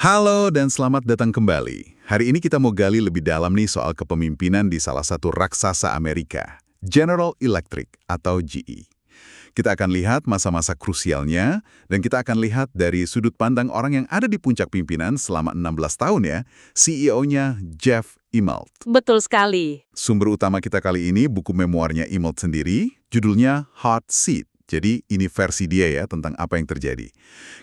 Halo dan selamat datang kembali. Hari ini kita mau gali lebih dalam nih soal kepemimpinan di salah satu raksasa Amerika, General Electric atau GE. Kita akan lihat masa-masa krusialnya dan kita akan lihat dari sudut pandang orang yang ada di puncak pimpinan selama 16 tahun ya, CEO-nya Jeff Immelt. Betul sekali. Sumber utama kita kali ini buku memoarnya Immelt sendiri, judulnya Hot Seat. Jadi ini versi dia ya tentang apa yang terjadi.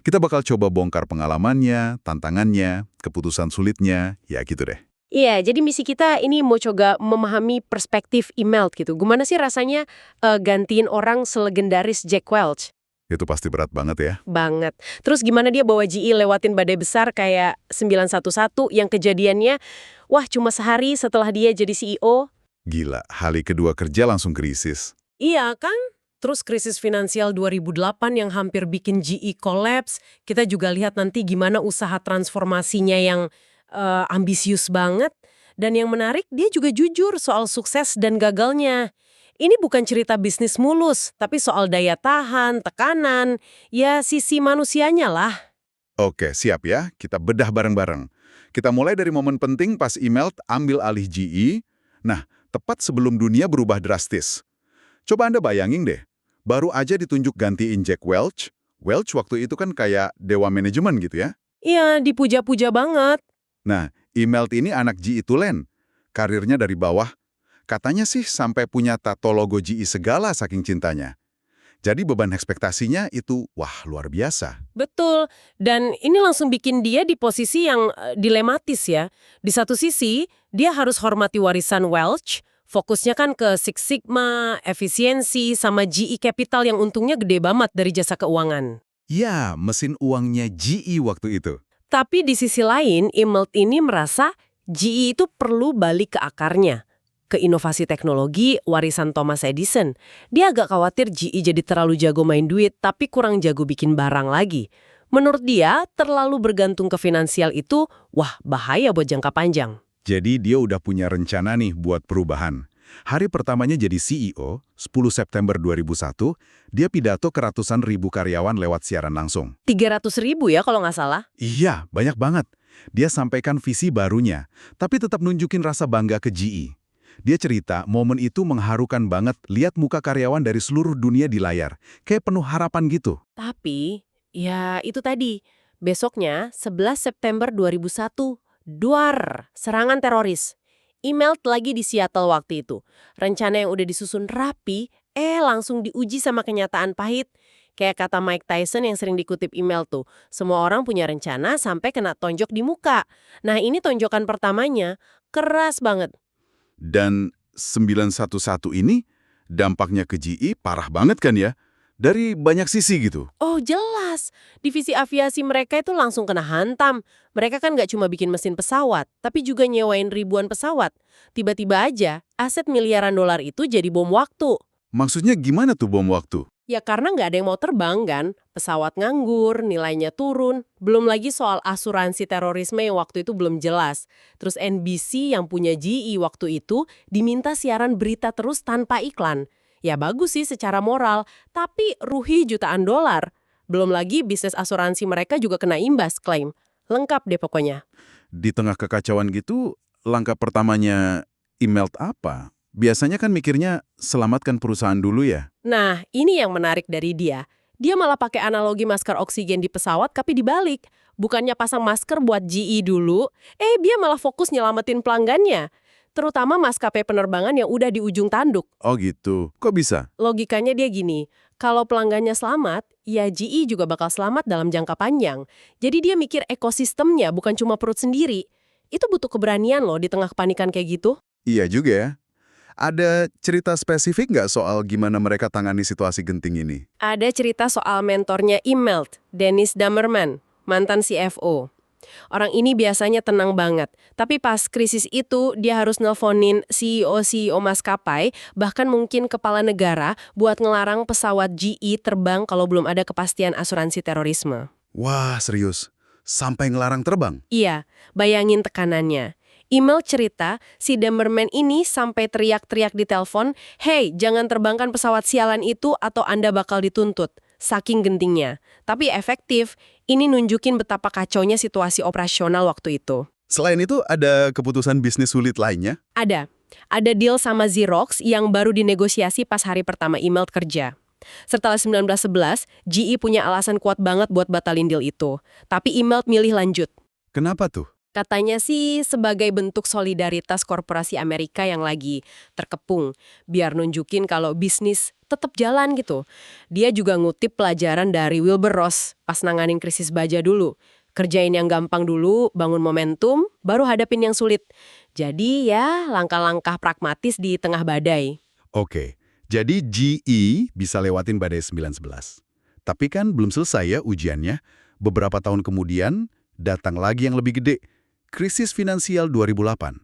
Kita bakal coba bongkar pengalamannya, tantangannya, keputusan sulitnya, ya gitu deh. Iya, jadi misi kita ini mau coba memahami perspektif Immelt gitu. Gimana sih rasanya gantiin orang selegendaris Jack Welch? Itu pasti berat banget ya. Banget. Terus gimana dia bawa GE lewatin badai besar kayak 911 yang kejadiannya, wah cuma sehari setelah dia jadi CEO? Gila, hari kedua kerja langsung krisis. Iya kan? Terus krisis finansial 2008 yang hampir bikin GE collapse. Kita juga lihat nanti gimana usaha transformasinya yang ambisius banget. Dan yang menarik, dia juga jujur soal sukses dan gagalnya. Ini bukan cerita bisnis mulus, tapi soal daya tahan, tekanan, ya sisi manusianya lah. Oke, siap ya. Kita bedah bareng-bareng. Kita mulai dari momen penting pas Immelt ambil alih GE. Nah, tepat sebelum dunia berubah drastis. Coba Anda bayangin deh. Baru aja ditunjuk gantiin Jack Welch. Welch waktu itu kan kayak dewa manajemen gitu ya. Iya, dipuja-puja banget. Nah, Immelt ini anak GE tulen. Karirnya dari bawah. Katanya sih sampai punya tato logo GE segala saking cintanya. Jadi beban ekspektasinya itu, wah luar biasa. Betul, dan ini langsung bikin dia di posisi yang dilematis ya. Di satu sisi, dia harus hormati warisan Welch, fokusnya kan ke Six Sigma, efisiensi, sama GE Capital yang untungnya gede banget dari jasa keuangan. Ya, mesin uangnya GE waktu itu. Tapi di sisi lain, Immelt ini merasa GE itu perlu balik ke akarnya, ke inovasi teknologi warisan Thomas Edison. Dia agak khawatir GE jadi terlalu jago main duit, tapi kurang jago bikin barang lagi. Menurut dia, terlalu bergantung ke finansial itu, wah bahaya buat jangka panjang. Jadi dia udah punya rencana nih buat perubahan. Hari pertamanya jadi CEO, 10 September 2001, dia pidato ke ratusan ribu karyawan lewat siaran langsung. 300.000 ya kalau nggak salah. Iya, banyak banget. Dia sampaikan visi barunya, tapi tetap nunjukin rasa bangga ke GE. Dia cerita momen itu mengharukan banget lihat muka karyawan dari seluruh dunia di layar, kayak penuh harapan gitu. Tapi, ya itu tadi, besoknya 11 September 2001, duar, serangan teroris. Immelt lagi di Seattle waktu itu. Rencana yang udah disusun rapi, langsung diuji sama kenyataan pahit. Kayak kata Mike Tyson yang sering dikutip Immelt tuh, semua orang punya rencana sampai kena tonjok di muka. Nah ini tonjokan pertamanya, keras banget. Dan 911 ini dampaknya ke GE parah banget kan ya? Dari banyak sisi gitu. Oh jelas, divisi aviasi mereka itu langsung kena hantam. Mereka kan nggak cuma bikin mesin pesawat, tapi juga nyewain ribuan pesawat. Tiba-tiba aja, aset miliaran dolar itu jadi bom waktu. Maksudnya gimana tuh bom waktu? Ya karena nggak ada yang mau terbang kan, pesawat nganggur, nilainya turun. Belum lagi soal asuransi terorisme yang waktu itu belum jelas. Terus NBC yang punya GE waktu itu diminta siaran berita terus tanpa iklan. Ya bagus sih secara moral, tapi rugi jutaan dolar. Belum lagi bisnis asuransi mereka juga kena imbas klaim. Lengkap deh pokoknya. Di tengah kekacauan gitu, langkah pertamanya Immelt apa? Biasanya kan mikirnya selamatkan perusahaan dulu ya. Nah, ini yang menarik dari dia. Dia malah pakai analogi masker oksigen di pesawat, tapi dibalik. Bukannya pasang masker buat GE dulu, dia malah fokus nyelamatin pelanggannya. Terutama maskapai penerbangan yang udah di ujung tanduk. Oh gitu, kok bisa? Logikanya dia gini, kalau pelanggannya selamat, ya GE juga bakal selamat dalam jangka panjang. Jadi dia mikir ekosistemnya bukan cuma perut sendiri. Itu butuh keberanian loh di tengah kepanikan kayak gitu. Iya juga ya. Ada cerita spesifik nggak soal gimana mereka tangani situasi genting ini? Ada cerita soal mentornya Immelt, Dennis Damerman, mantan CFO. Orang ini biasanya tenang banget, tapi pas krisis itu dia harus nelponin CEO-CEO maskapai, bahkan mungkin kepala negara buat ngelarang pesawat GE terbang kalau belum ada kepastian asuransi terorisme. Wah, serius? Sampai ngelarang terbang? Iya, bayangin tekanannya. Email cerita, si Damerman ini sampai teriak-teriak di telepon, "Hey, jangan terbangkan pesawat sialan itu atau Anda bakal dituntut." saking gentingnya. Tapi efektif, ini nunjukin betapa kacaunya situasi operasional waktu itu. Selain itu, ada keputusan bisnis sulit lainnya? Ada. Ada deal sama Xerox yang baru dinegosiasi pas hari pertama Immelt kerja. Setelah 1911, GE punya alasan kuat banget buat batalin deal itu. Tapi Immelt milih lanjut. Kenapa tuh? Katanya sih sebagai bentuk solidaritas korporasi Amerika yang lagi terkepung, biar nunjukin kalau bisnis tetap jalan gitu. Dia juga ngutip pelajaran dari Wilbur Ross pas nanganin krisis baja dulu. Kerjain yang gampang dulu, bangun momentum, baru hadapin yang sulit. Jadi ya langkah-langkah pragmatis di tengah badai. Oke, jadi GE bisa lewatin badai 911. Tapi kan belum selesai ya ujiannya. Beberapa tahun kemudian, datang lagi yang lebih gede. Krisis finansial 2008.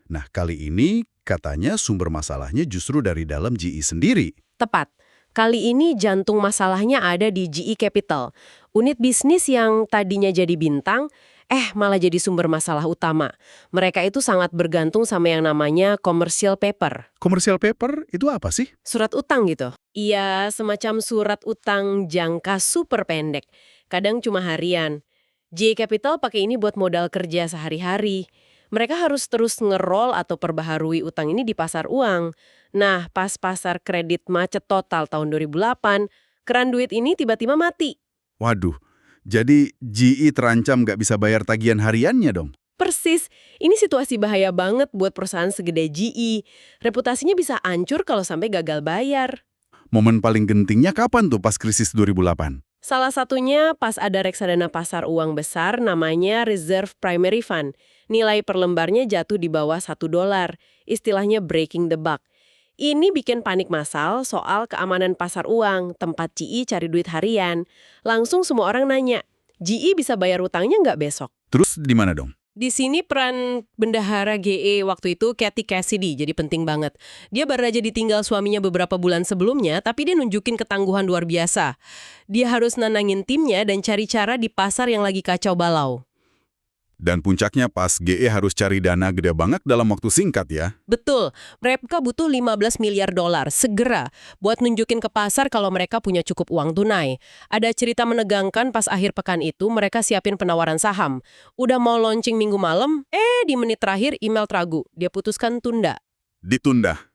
Nah, kali ini katanya sumber masalahnya justru dari dalam GE sendiri. Tepat. Kali ini jantung masalahnya ada di GE Capital. Unit bisnis yang tadinya jadi bintang, malah jadi sumber masalah utama. Mereka itu sangat bergantung sama yang namanya commercial paper. Commercial paper itu apa sih? Surat utang gitu. Iya, semacam surat utang jangka super pendek. Kadang cuma harian. GE Capital pakai ini buat modal kerja sehari-hari. Mereka harus terus ngerol atau perbaharui utang ini di pasar uang. Nah, pas pasar kredit macet total tahun 2008, keran duit ini tiba-tiba mati. Waduh, jadi GE terancam nggak bisa bayar tagihan hariannya dong? Persis, ini situasi bahaya banget buat perusahaan segede GE. Reputasinya bisa hancur kalau sampai gagal bayar. Momen paling gentingnya kapan tuh pas krisis 2008? Salah satunya pas ada reksadana pasar uang besar namanya Reserve Primary Fund. Nilai per lembarnya jatuh di bawah $1. Istilahnya breaking the buck. Ini bikin panik massal soal keamanan pasar uang, tempat GE cari duit harian. Langsung semua orang nanya, GE bisa bayar utangnya nggak besok? Terus di mana dong? Di sini peran bendahara GE waktu itu Cathy Cassidy jadi penting banget. Dia baru aja ditinggal suaminya beberapa bulan sebelumnya, tapi dia nunjukin ketangguhan luar biasa. Dia harus nenangin timnya dan cari cara di pasar yang lagi kacau balau. Dan puncaknya pas GE harus cari dana gede banget dalam waktu singkat ya. Betul, mereka butuh $15 miliar segera buat nunjukin ke pasar kalau mereka punya cukup uang tunai. Ada cerita menegangkan pas akhir pekan itu mereka siapin penawaran saham. Udah mau launching minggu malam, di menit terakhir email ragu. Dia putuskan tunda. Ditunda.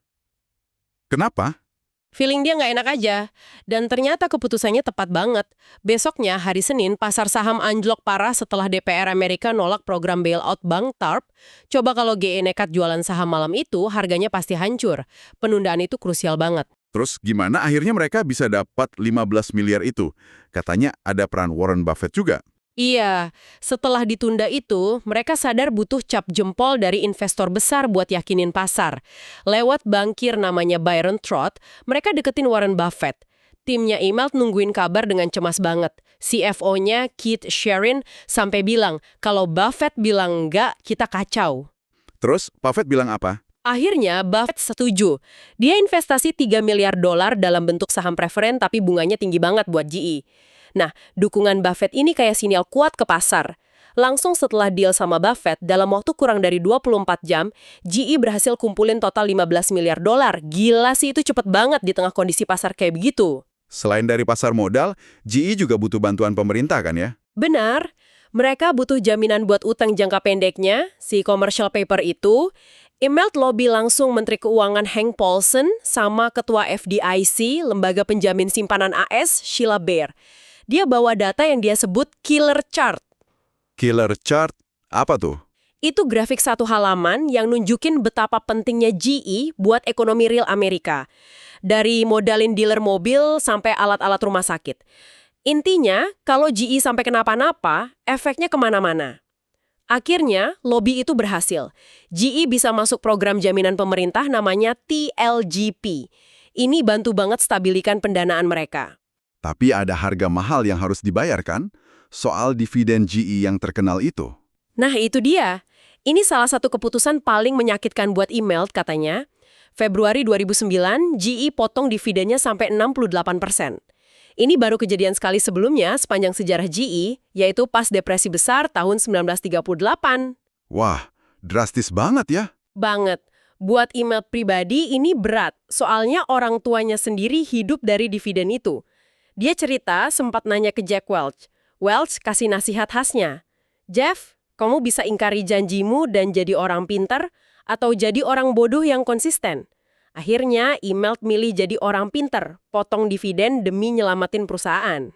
Kenapa? Feeling dia nggak enak aja. Dan ternyata keputusannya tepat banget. Besoknya, hari Senin, pasar saham anjlok parah setelah DPR Amerika nolak program bailout bank TARP. Coba kalau GE nekat jualan saham malam itu, harganya pasti hancur. Penundaan itu krusial banget. Terus gimana akhirnya mereka bisa dapat 15 miliar itu? Katanya ada peran Warren Buffett juga. Iya, setelah ditunda itu, mereka sadar butuh cap jempol dari investor besar buat yakinin pasar. Lewat bankir namanya Byron Trott, mereka deketin Warren Buffett. Timnya email nungguin kabar dengan cemas banget. CFO-nya Keith Sherin sampai bilang, kalau Buffett bilang enggak, kita kacau. Terus Buffett bilang apa? Akhirnya Buffett setuju. Dia investasi $3 miliar dalam bentuk saham preferen tapi bunganya tinggi banget buat GE. Nah, dukungan Buffett ini kayak sinyal kuat ke pasar. Langsung setelah deal sama Buffett, dalam waktu kurang dari 24 jam, GE berhasil kumpulin total $15 miliar. Gila sih, itu cepet banget di tengah kondisi pasar kayak begitu. Selain dari pasar modal, GE juga butuh bantuan pemerintah kan ya? Benar. Mereka butuh jaminan buat utang jangka pendeknya, si commercial paper itu. Immelt lobby langsung Menteri Keuangan Hank Paulson sama Ketua FDIC, Lembaga Penjamin Simpanan AS, Sheila Bair. Dia bawa data yang dia sebut killer chart. Killer chart? Apa tuh? Itu grafik satu halaman yang nunjukin betapa pentingnya GE buat ekonomi real Amerika. Dari modalin dealer mobil sampai alat-alat rumah sakit. Intinya, kalau GE sampai kenapa-napa, efeknya kemana-mana. Akhirnya, lobby itu berhasil. GE bisa masuk program jaminan pemerintah namanya TLGP. Ini bantu banget stabilikan pendanaan mereka. Tapi ada harga mahal yang harus dibayarkan soal dividen GE yang terkenal itu. Nah, itu dia. Ini salah satu keputusan paling menyakitkan buat Immelt katanya. Februari 2009, GE potong dividennya sampai 68%. Ini baru kejadian sekali sebelumnya sepanjang sejarah GE, yaitu pas depresi besar tahun 1938. Wah, drastis banget ya. Banget. Buat Immelt pribadi ini berat, soalnya orang tuanya sendiri hidup dari dividen itu. Dia cerita sempat nanya ke Jack Welch. Welch kasih nasihat khasnya. Jeff, kamu bisa ingkari janjimu dan jadi orang pintar atau jadi orang bodoh yang konsisten. Akhirnya, Immelt milih jadi orang pintar, potong dividen demi nyelamatin perusahaan.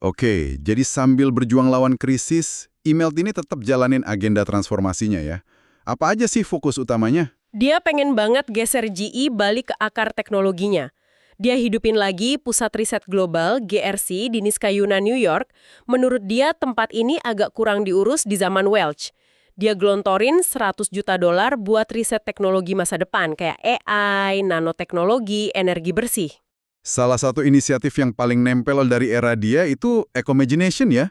Oke, jadi sambil berjuang lawan krisis, Immelt ini tetap jalanin agenda transformasinya ya. Apa aja sih fokus utamanya? Dia pengen banget geser GE balik ke akar teknologinya. Dia hidupin lagi Pusat Riset Global, GRC, di Niskayuna, New York. Menurut dia, tempat ini agak kurang diurus di zaman Welch. Dia gelontorin $100 juta buat riset teknologi masa depan, kayak AI, nanoteknologi, energi bersih. Salah satu inisiatif yang paling nempel dari era dia itu Ecomagination ya.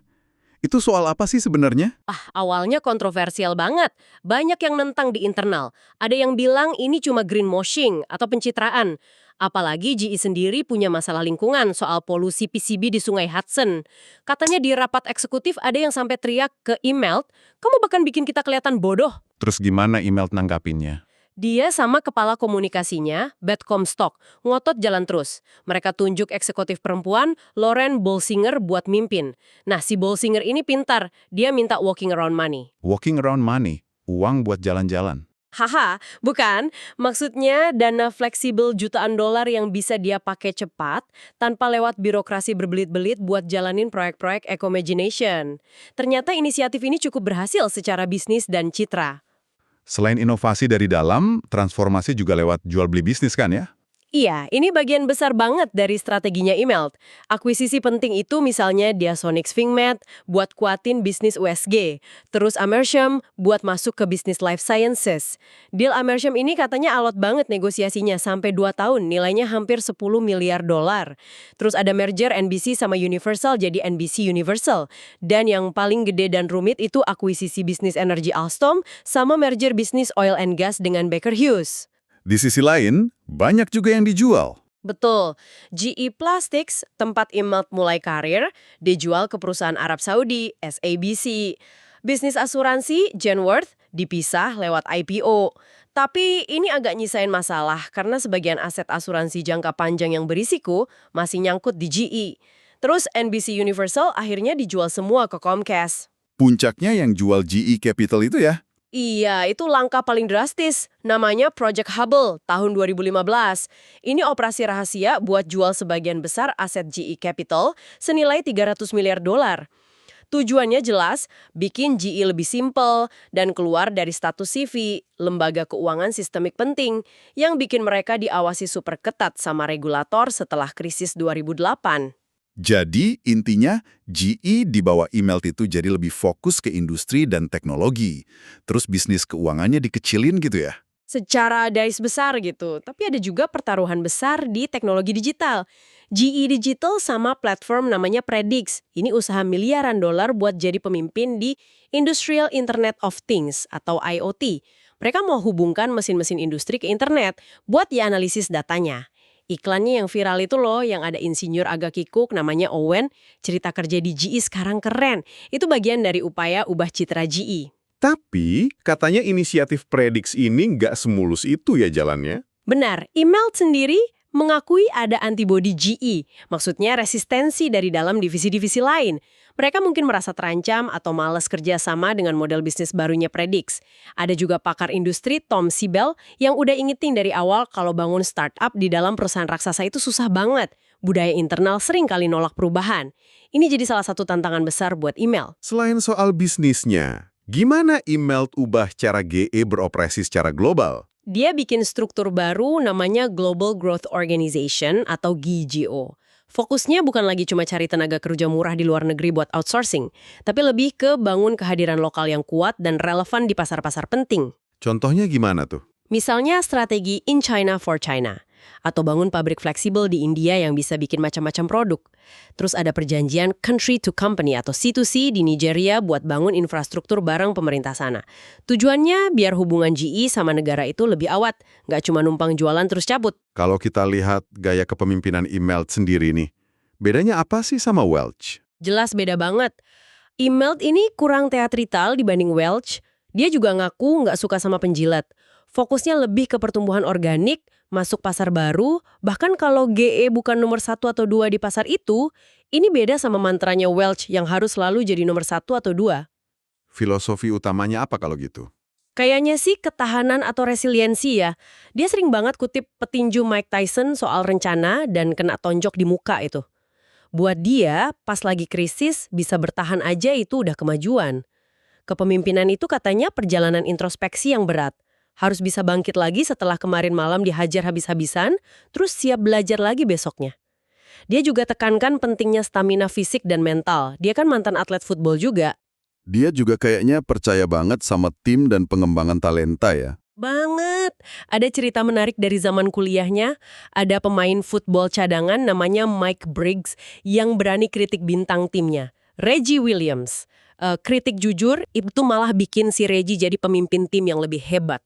Itu soal apa sih sebenarnya? Awalnya kontroversial banget. Banyak yang nentang di internal. Ada yang bilang ini cuma greenwashing atau pencitraan. Apalagi GE sendiri punya masalah lingkungan soal polusi PCB di Sungai Hudson. Katanya di rapat eksekutif ada yang sampai teriak ke Immelt, kamu bahkan bikin kita kelihatan bodoh. Terus gimana Immelt nanggapinnya? Dia sama kepala komunikasinya, Beth Comstock, ngotot jalan terus. Mereka tunjuk eksekutif perempuan, Lauren Bolsinger, buat mimpin. Nah, si Bolsinger ini pintar. Dia minta walking around money. Walking around money, uang buat jalan-jalan. Haha, bukan. Maksudnya dana fleksibel jutaan dolar yang bisa dia pakai cepat tanpa lewat birokrasi berbelit-belit buat jalanin proyek-proyek Ecomagination. Ternyata inisiatif ini cukup berhasil secara bisnis dan citra. Selain inovasi dari dalam, transformasi juga lewat jual beli bisnis kan ya? Iya, ini bagian besar banget dari strateginya Immelt. Akuisisi penting itu misalnya Diasonics Fingmed buat kuatin bisnis USG, terus Amersham buat masuk ke bisnis life sciences. Deal Amersham ini katanya alot banget negosiasinya sampai 2 tahun, nilainya hampir $10 miliar. Terus ada merger NBC sama Universal jadi NBC Universal. Dan yang paling gede dan rumit itu akuisisi bisnis energi Alstom sama merger bisnis oil and gas dengan Baker Hughes. Di sisi lain, banyak juga yang dijual. Betul. GE Plastics, tempat Immelt mulai karir, dijual ke perusahaan Arab Saudi, SABC. Bisnis asuransi, Genworth, dipisah lewat IPO. Tapi ini agak nyisain masalah karena sebagian aset asuransi jangka panjang yang berisiko masih nyangkut di GE. Terus NBC Universal akhirnya dijual semua ke Comcast. Puncaknya yang jual GE Capital itu ya? Iya, itu langkah paling drastis. Namanya Project Hubble, tahun 2015. Ini operasi rahasia buat jual sebagian besar aset GE Capital senilai $300 miliar. Tujuannya jelas, bikin GE lebih simpel dan keluar dari status CV, lembaga keuangan sistemik penting, yang bikin mereka diawasi super ketat sama regulator setelah krisis 2008. Jadi, intinya GE di bawah Immelt itu jadi lebih fokus ke industri dan teknologi. Terus bisnis keuangannya dikecilin gitu ya? Secara garis besar gitu, tapi ada juga pertaruhan besar di teknologi digital. GE Digital sama platform namanya Predix. Ini usaha miliaran dolar buat jadi pemimpin di Industrial Internet of Things atau IoT. Mereka mau hubungkan mesin-mesin industri ke internet buat dianalisis datanya. Iklannya yang viral itu loh, yang ada insinyur agak kikuk namanya Owen, cerita kerja di GE sekarang keren. Itu bagian dari upaya ubah citra GE. Tapi, katanya inisiatif Predix ini nggak semulus itu ya jalannya. Benar, Immelt sendiri mengakui ada antibodi GE, maksudnya resistensi dari dalam divisi-divisi lain. Mereka mungkin merasa terancam atau malas kerja sama dengan model bisnis barunya Predix. Ada juga pakar industri Tom Siebel yang udah ingetin dari awal kalau bangun startup di dalam perusahaan raksasa itu susah banget. Budaya internal sering kali nolak perubahan. Ini jadi salah satu tantangan besar buat Immelt. Selain soal bisnisnya, gimana Immelt ubah cara GE beroperasi secara global? Dia bikin struktur baru namanya Global Growth Organization atau GGO. Fokusnya bukan lagi cuma cari tenaga kerja murah di luar negeri buat outsourcing, tapi lebih ke bangun kehadiran lokal yang kuat dan relevan di pasar-pasar penting. Contohnya gimana tuh? Misalnya strategi In China for China, atau bangun pabrik fleksibel di India yang bisa bikin macam-macam produk. Terus ada perjanjian Country to Company atau C2C di Nigeria buat bangun infrastruktur bareng pemerintah sana. Tujuannya biar hubungan GE sama negara itu lebih awet, nggak cuma numpang jualan terus cabut. Kalau kita lihat gaya kepemimpinan Immelt sendiri nih, bedanya apa sih sama Welch? Jelas beda banget. Immelt ini kurang teatrikal dibanding Welch. Dia juga ngaku nggak suka sama penjilat. Fokusnya lebih ke pertumbuhan organik, masuk pasar baru, bahkan kalau GE bukan nomor 1 atau 2 di pasar itu, ini beda sama mantranya Welch yang harus selalu jadi nomor 1 atau 2. Filosofi utamanya apa kalau gitu? Kayaknya sih ketahanan atau resiliensi ya. Dia sering banget kutip petinju Mike Tyson soal rencana dan kena tonjok di muka itu. Buat dia, pas lagi krisis, bisa bertahan aja itu udah kemajuan. Kepemimpinan itu katanya perjalanan introspeksi yang berat. Harus bisa bangkit lagi setelah kemarin malam dihajar habis-habisan, terus siap belajar lagi besoknya. Dia juga tekankan pentingnya stamina fisik dan mental. Dia kan mantan atlet football juga. Dia juga kayaknya percaya banget sama tim dan pengembangan talenta ya. Banget. Ada cerita menarik dari zaman kuliahnya. Ada pemain football cadangan namanya Mike Briggs yang berani kritik bintang timnya, Reggie Williams. Kritik jujur itu malah bikin si Reggie jadi pemimpin tim yang lebih hebat.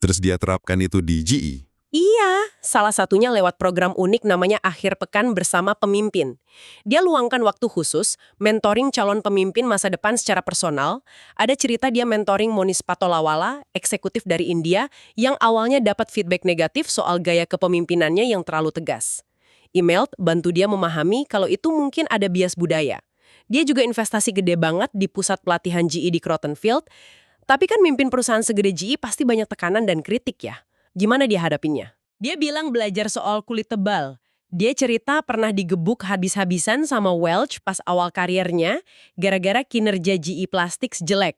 Terus dia terapkan itu di GE. Iya, salah satunya lewat program unik namanya Akhir Pekan Bersama Pemimpin. Dia luangkan waktu khusus, mentoring calon pemimpin masa depan secara personal. Ada cerita dia mentoring Monish Patolawala, eksekutif dari India, yang awalnya dapat feedback negatif soal gaya kepemimpinannya yang terlalu tegas. Email bantu dia memahami kalau itu mungkin ada bias budaya. Dia juga investasi gede banget di pusat pelatihan GE di Croton Field. Tapi kan mimpin perusahaan segede GE pasti banyak tekanan dan kritik ya. Gimana dia hadapinnya? Dia bilang belajar soal kulit tebal. Dia cerita pernah digebuk habis-habisan sama Welch pas awal karirnya gara-gara kinerja GE Plastics jelek.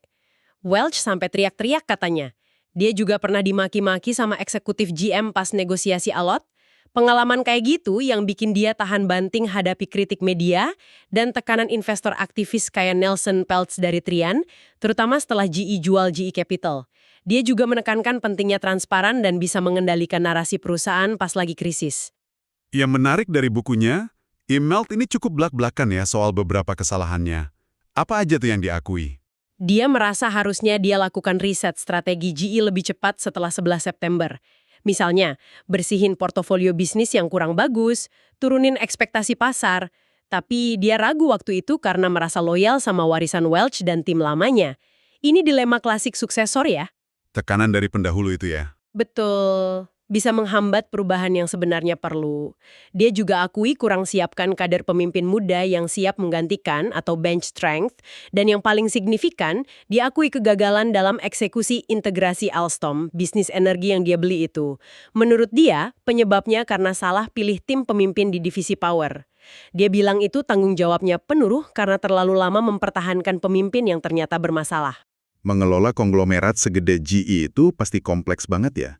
Welch sampai teriak-teriak katanya. Dia juga pernah dimaki-maki sama eksekutif GM pas negosiasi alot. Pengalaman kayak gitu yang bikin dia tahan banting hadapi kritik media dan tekanan investor aktivis kayak Nelson Peltz dari Trian, terutama setelah GE jual GE Capital. Dia juga menekankan pentingnya transparan dan bisa mengendalikan narasi perusahaan pas lagi krisis. Yang menarik dari bukunya, Immelt ini cukup blak-blakan ya soal beberapa kesalahannya. Apa aja tuh yang diakui? Dia merasa harusnya dia lakukan riset strategi GE lebih cepat setelah 11 September. Misalnya, bersihin portofolio bisnis yang kurang bagus, turunin ekspektasi pasar. Tapi dia ragu waktu itu karena merasa loyal sama warisan Welch dan tim lamanya. Ini dilema klasik suksesor ya. Tekanan dari pendahulu itu ya? Betul. Bisa menghambat perubahan yang sebenarnya perlu. Dia juga akui kurang siapkan kader pemimpin muda yang siap menggantikan atau bench strength, dan yang paling signifikan, dia akui kegagalan dalam eksekusi integrasi Alstom, bisnis energi yang dia beli itu. Menurut dia, penyebabnya karena salah pilih tim pemimpin di divisi power. Dia bilang itu tanggung jawabnya penuh karena terlalu lama mempertahankan pemimpin yang ternyata bermasalah. Mengelola konglomerat segede GE itu pasti kompleks banget ya.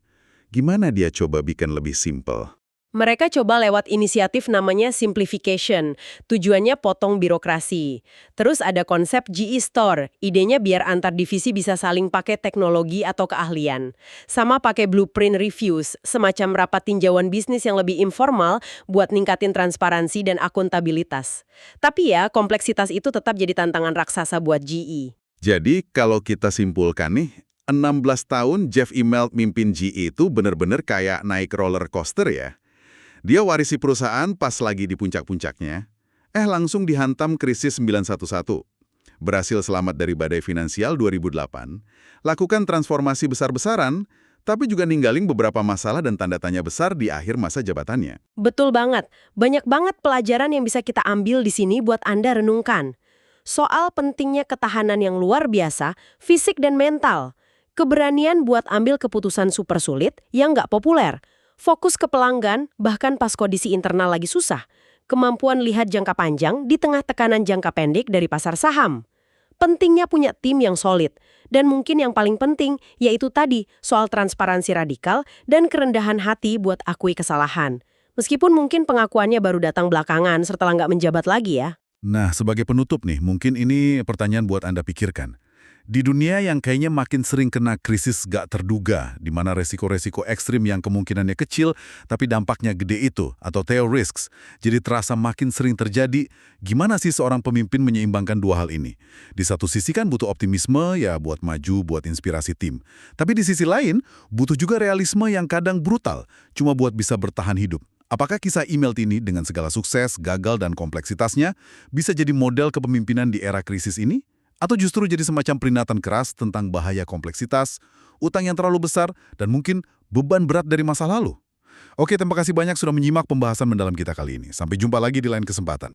Gimana dia coba bikin lebih simpel? Mereka coba lewat inisiatif namanya simplification, tujuannya potong birokrasi. Terus ada konsep GE Store, idenya biar antar divisi bisa saling pakai teknologi atau keahlian. Sama pakai blueprint reviews, semacam rapat tinjauan bisnis yang lebih informal buat ningkatin transparansi dan akuntabilitas. Tapi ya, kompleksitas itu tetap jadi tantangan raksasa buat GE. Jadi kalau kita simpulkan nih, 16 tahun Jeff Immelt mimpin GE itu bener-bener kayak naik roller coaster ya. Dia warisi perusahaan pas lagi di puncak-puncaknya, langsung dihantam krisis 911. Berhasil selamat dari badai finansial 2008, lakukan transformasi besar-besaran, tapi juga ninggalin beberapa masalah dan tanda tanya besar di akhir masa jabatannya. Betul banget. Banyak banget pelajaran yang bisa kita ambil di sini buat Anda renungkan. Soal pentingnya ketahanan yang luar biasa, fisik dan mental. Keberanian buat ambil keputusan super sulit yang nggak populer. Fokus ke pelanggan, bahkan pas kondisi internal lagi susah. Kemampuan lihat jangka panjang di tengah tekanan jangka pendek dari pasar saham. Pentingnya punya tim yang solid. Dan mungkin yang paling penting, yaitu tadi, soal transparansi radikal dan kerendahan hati buat akui kesalahan. Meskipun mungkin pengakuannya baru datang belakangan setelah nggak menjabat lagi ya. Nah, sebagai penutup nih, mungkin ini pertanyaan buat Anda pikirkan. Di dunia yang kayaknya makin sering kena krisis gak terduga, di mana resiko-resiko ekstrim yang kemungkinannya kecil, tapi dampaknya gede itu, atau tail risks, jadi terasa makin sering terjadi, gimana sih seorang pemimpin menyeimbangkan dua hal ini? Di satu sisi kan butuh optimisme, ya buat maju, buat inspirasi tim. Tapi di sisi lain, butuh juga realisme yang kadang brutal, cuma buat bisa bertahan hidup. Apakah kisah Immelt ini dengan segala sukses, gagal, dan kompleksitasnya bisa jadi model kepemimpinan di era krisis ini? Atau justru jadi semacam peringatan keras tentang bahaya kompleksitas, utang yang terlalu besar, dan mungkin beban berat dari masa lalu? Oke, terima kasih banyak sudah menyimak pembahasan mendalam kita kali ini. Sampai jumpa lagi di lain kesempatan.